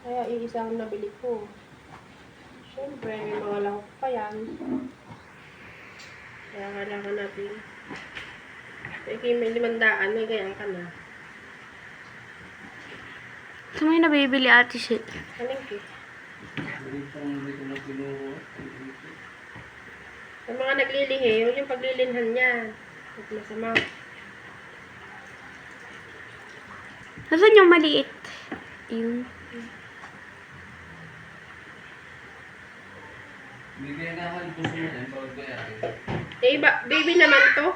Kaya iisa ang nabili ko. Siyempre, may mga lahok pa yan. Kaya kailangan natin. May 500, may gayang ka na. Saan mo yung nabibili, Ate Shit? Palengke. Sa mga naglilihi, huwag yung paglilinhan niya. Huwag masama. Nasaan yung maliit? Yun. Baby naman to.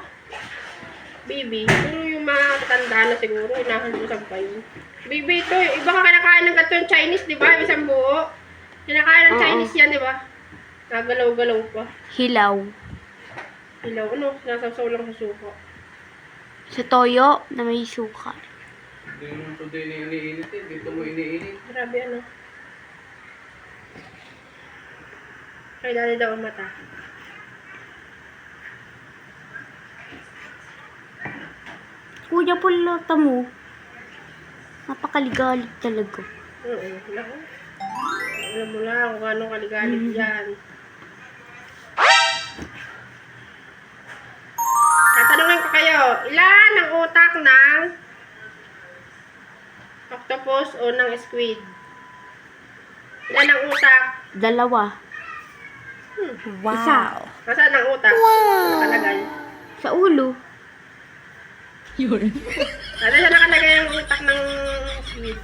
Baby. Pero yung mga tanda na siguro, inahandusan pa yun. Baby ito, iba ka kinakain ng ganito yung Chinese, di ba? Isang buo. Kinakain ng Chinese yan, di ba? Nagalaw-galaw pa. Hilaw. Hilaw, ano? Nasasaw lang sa suka. Sa toyo na may suka. Hindi naman ito din iniinit eh. Dito mo iniinit. Grabe ano. Kailangan daw ang mata. Kuya, pulata mo. Napakaligalig talaga. Oo, lako. Alam mo lang kung anong kaligalig yan. Tatanungin ko kayo, ilan ang utak ng octopus o ng squid? Ilan ang utak? 2. Wow. Isa. Nasaan ang utak? Nakalagay. Sa ulo. Yun. Ano siya nakalagay ang utak ng squid?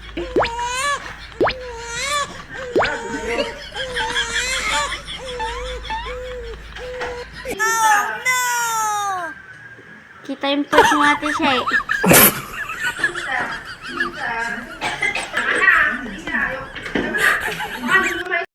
Kita yung pag mo, Ate Shit. Isa.